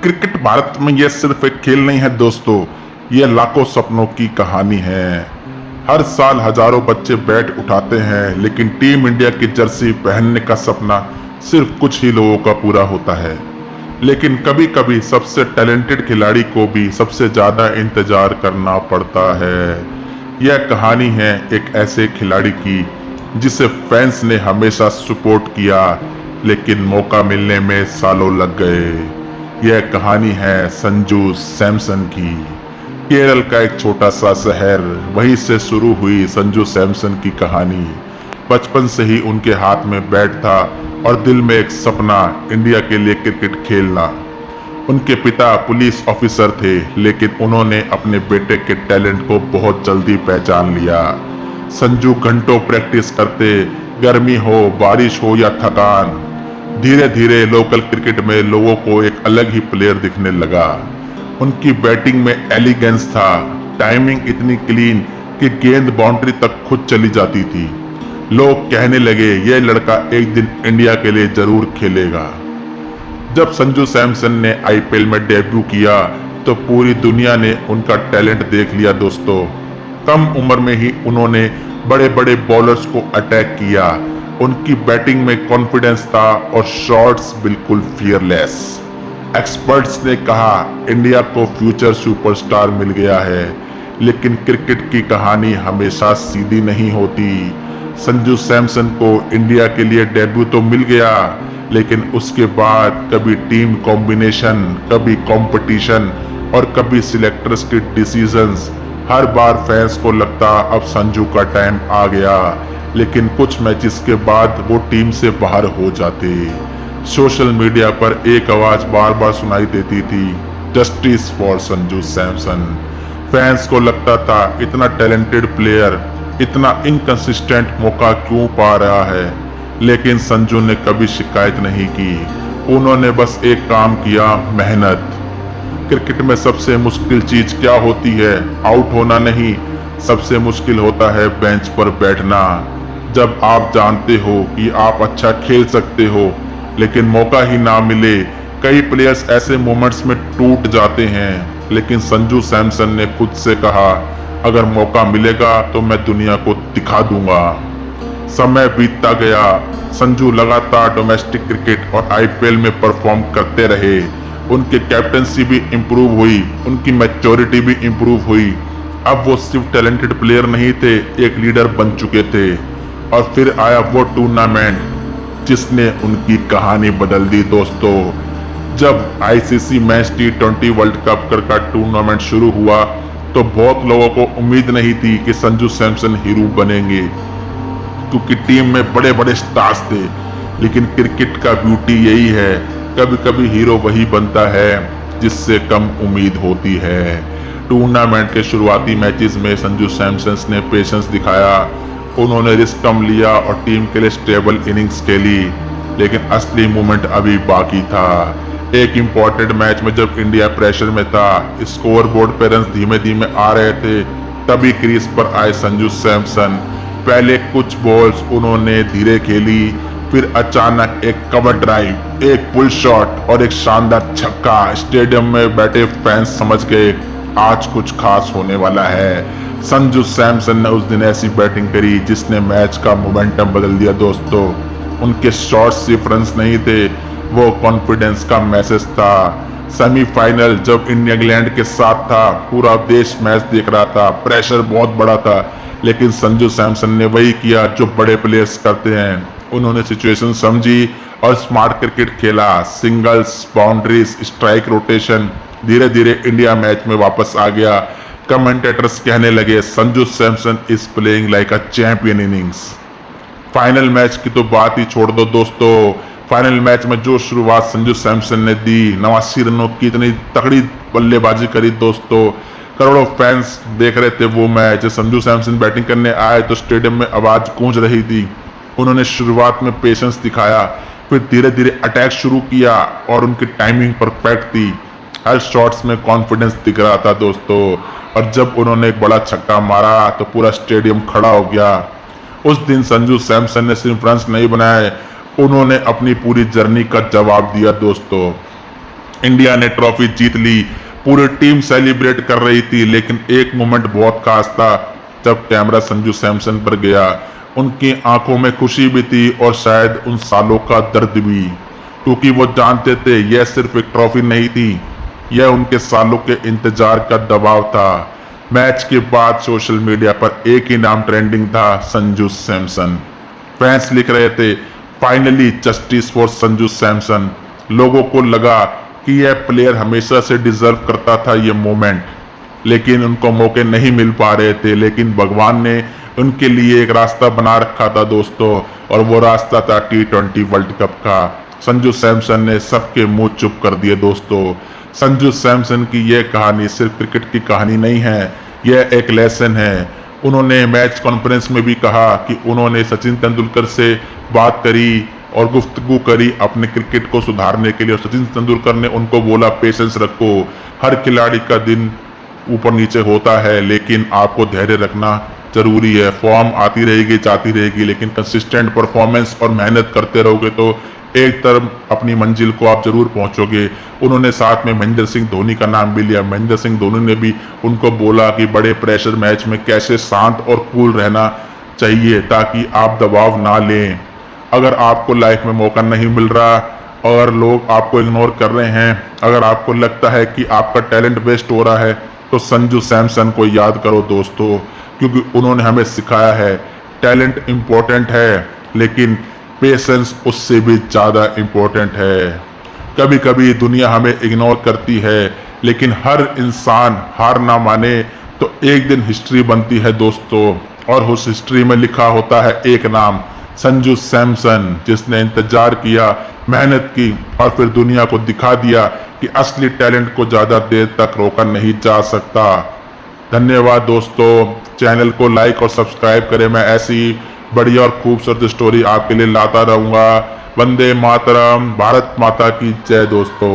Cricket Bharat में यह सिर्फ एक खेल नहीं है दोस्तों, यह लाखों सपनों की कहानी है। हर साल हजारों बच्चे बैट उठाते हैं, लेकिन टीम इंडिया की जर्सी पहनने का सपना सिर्फ कुछ ही लोगों का पूरा होता है। लेकिन कभी कभी सबसे टैलेंटेड खिलाड़ी को भी सबसे ज्यादा इंतजार करना पड़ता है। यह कहानी है एक ऐसे खिलाड़ी की जिसे फैंस ने हमेशा सपोर्ट किया, लेकिन मौका मिलने में सालों लग गए। यह कहानी है संजू सैमसन की। केरल का एक छोटा सा शहर, वहीं से शुरू हुई संजू सैमसन की कहानी। बचपन से ही उनके हाथ में बैट था और दिल में एक सपना, इंडिया के लिए क्रिकेट खेलना। उनके पिता पुलिस ऑफिसर थे, लेकिन उन्होंने अपने बेटे के टैलेंट को बहुत जल्दी पहचान लिया। संजू घंटों प्रैक्टिस करते, गर्मी हो, बारिश हो या थकान। धीरे धीरे लोकल क्रिकेट में लोगों को एक अलग ही प्लेयर दिखने लगा। उनकी बैटिंग में एलिगेंस था, टाइमिंग इतनी क्लीन कि गेंद बाउंड्री तक खुद चली जाती थी। लोग कहने लगे यह लड़का एक दिन इंडिया के लिए जरूर खेलेगा। जब संजू सैमसन ने आईपीएल में डेब्यू किया तो पूरी दुनिया ने उनका टैलेंट देख लिया दोस्तों। कम उम्र में ही उन्होंने बड़े बड़े बॉलर्स को अटैक किया। उनकी बैटिंग में कॉन्फिडेंस था और शॉट्स बिल्कुल फियरलेस। एक्सपर्ट्स ने कहा इंडिया को फ्यूचर सुपरस्टार मिल गया है। लेकिन क्रिकेट की कहानी हमेशा सीधी नहीं होती। संजू सैमसन को इंडिया के लिए डेब्यू तो मिल गया, लेकिन उसके बाद कभी टीम कॉम्बिनेशन, कभी कंपटीशन और कभी सिलेक्टर्स के डिसीजंस। हर बार फैंस को लगता अब संजू का टाइम आ गया, लेकिन कुछ मैचेस के बाद वो टीम से बाहर हो जाते। सोशल मीडिया पर एक आवाज बार बार सुनाई देती थी, justice for Sanju Samson. Fans को लगता था इतना टैलेंटेड प्लेयर इतना इनकंसिस्टेंट मौका क्यों पा रहा है। लेकिन संजू ने कभी शिकायत नहीं की। उन्होंने बस एक काम किया, मेहनत। क्रिकेट में सबसे मुश्किल चीज क्या होती है? आउट होना नहीं, सबसे मुश्किल होता है बेंच पर बैठना। जब आप जानते हो कि आप अच्छा खेल सकते हो, लेकिन मौका ही ना मिले। कई प्लेयर्स ऐसे मोमेंट्स में टूट जाते हैं, लेकिन संजू सैमसन ने खुद से कहा अगर मौका मिलेगा तो मैं दुनिया को दिखा दूंगा। समय बीतता गया, संजू लगातार डोमेस्टिक क्रिकेट और आईपीएल में परफॉर्म करते रहे। उनकी कैप्टनसी भी इम्प्रूव हुई, उनकी मैच्योरिटी भी इम्प्रूव हुई। अब वो सिर्फ टैलेंटेड प्लेयर नहीं थे, एक लीडर बन चुके थे। और फिर आया वो टूर्नामेंट जिसने उनकी कहानी बदल दी दोस्तों। जब ICC match T20 world cup का टूर्नामेंट शुरू हुआ तो बहुत लोगों को उम्मीद नहीं थी कि संजू सैमसन हीरो बनेंगे, क्योंकि टीम में बड़े बड़े स्टार्स थे। लेकिन क्रिकेट का ब्यूटी यही है, कभी कभी हीरो वही बनता है जिससे कम उम्मीद होती है। टूर्नामेंट के शुरुआती मैचेस में संजू सैमसन ने पेशेंस दिखाया। उन्होंने रिस्क कम लिया और टीम के लिए स्टेबल इनिंग्स खेली। लेकिन असली मूवमेंट अभी बाकी था। एक इम्पॉर्टेंट मैच में जब इंडिया प्रेशर में था, स्कोर बोर्ड पे रन्स धीमे धीमे आ रहे थे, तभी क्रीज पर आए संजू सैमसन। पहले कुछ बॉल्स उन्होंने धीरे खेली, फिर अचानक एक कवर ड्राइव, एक पुल शॉट और एक शानदार छक्का। स्टेडियम में बैठे फैंस समझ गए आज कुछ खास होने वाला है। संजू सैमसन ने उस दिन ऐसी बैटिंग करी जिसने मैच का मोमेंटम बदल दिया दोस्तों। उनके शॉट्स सिर्फ रन्स नहीं थे, वो कॉन्फिडेंस का मैसेज था। सेमीफाइनल जब इंडिया इंग्लैंड के साथ था, पूरा देश मैच देख रहा था, प्रेशर बहुत बड़ा था, लेकिन संजू सैमसन ने वही किया जो बड़े प्लेयर्स करते हैं। उन्होंने सिचुएशन समझी और स्मार्ट क्रिकेट खेला। Singles, boundaries, strike rotation. धीरे धीरे इंडिया मैच में वापस आ गया। कमेंटेटर्स कहने लगे Sanju Samson is playing like a champion innings. Final match की तो बात ही छोड़ दो दोस्तों। फाइनल मैच में जो शुरुआत संजू सैमसन ने दी, 89 रनों की इतनी तगड़ी बल्लेबाजी करी दोस्तों। करोड़ों फैंस देख रहे थे वो मैच। संजू सैमसन बैटिंग करने आए तो स्टेडियम में आवाज गूंज रही थी। उन्होंने शुरुआत में पेशेंस दिखाया, फिर धीरे धीरे अटैक शुरू किया और उनकी टाइमिंग परफेक्ट थी। हर शॉट्स में कॉन्फिडेंस दिख रहा था दोस्तों। और जब उन्होंने एक बड़ा छक्का मारा तो पूरा स्टेडियम खड़ा हो गया। उस दिन संजू सैमसन ने सिर्फ रन्स नहीं बनाए, उन्होंने अपनी पूरी जर्नी का जवाब दिया दोस्तों। इंडिया ने ट्रॉफी जीत ली, पूरी टीम सेलिब्रेट कर रही थी, लेकिन एक मोमेंट बहुत खास था जब कैमरा संजू सैमसन पर गया। उनकी आंखों में खुशी भी थी और शायद उन सालों का दर्द भी, क्योंकि वो जानते थे यह सिर्फ एक ट्रॉफी नहीं थी, यह उनके सालों के इंतजार का दबाव था। मैच के बाद सोशल मीडिया पर एक ही नाम ट्रेंडिंग था, संजू सैमसन। फैंस लिख रहे थे, finally justice for Sanju Samson. लोगों को लगा कि यह प्लेयर हमेशा से डिजर्व करता था ये मोमेंट, लेकिन उनको मौके नहीं मिल पा रहे थे। लेकिन भगवान ने उनके लिए एक रास्ता बना रखा था दोस्तों, और वो रास्ता था T20 वर्ल्ड कप का। संजू सैमसन ने सबके मुंह चुप कर दिए दोस्तों। संजू सैमसन की यह कहानी सिर्फ क्रिकेट की कहानी नहीं है, यह एक लेसन है। उन्होंने मैच कॉन्फ्रेंस में भी कहा कि उन्होंने सचिन तेंदुलकर से बात करी और गुफ्तगू करी अपने क्रिकेट को सुधारने के लिए, और सचिन तेंदुलकर ने उनको बोला पेशेंस रखो, हर खिलाड़ी का दिन ऊपर नीचे होता है, लेकिन आपको धैर्य रखना जरूरी है। फॉर्म आती रहेगी जाती रहेगी, लेकिन कंसिस्टेंट परफॉर्मेंस और मेहनत करते रहोगे तो एक तरफ अपनी मंजिल को आप जरूर पहुंचोगे। उन्होंने साथ में महेंद्र सिंह धोनी का नाम भी लिया। महेंद्र सिंह धोनी ने भी उनको बोला कि बड़े प्रेशर मैच में कैसे शांत और कूल रहना चाहिए ताकि आप दबाव ना लें। अगर आपको लाइफ में मौका नहीं मिल रहा, अगर लोग आपको इग्नोर कर रहे हैं, अगर आपको लगता है कि आपका टैलेंट वेस्ट हो रहा है, तो संजू सैमसन को याद करो दोस्तों, क्योंकि उन्होंने हमें सिखाया है टैलेंट इम्पोर्टेंट है, लेकिन पेशेंस उससे भी ज़्यादा इम्पोर्टेंट है। कभी कभी दुनिया हमें इग्नोर करती है, लेकिन हर इंसान हार ना माने तो एक दिन हिस्ट्री बनती है दोस्तों, और उस हिस्ट्री में लिखा होता है एक नाम, संजू सैमसन, जिसने इंतजार किया, मेहनत की और फिर दुनिया को दिखा दिया कि असली टैलेंट को ज़्यादा देर तक रोका नहीं जा सकता। धन्यवाद दोस्तों, चैनल को लाइक और सब्सक्राइब करें। मैं ऐसी बढ़िया और खूबसूरत स्टोरी आपके लिए लाता रहूँगा। वंदे मातरम, भारत माता की जय दोस्तों।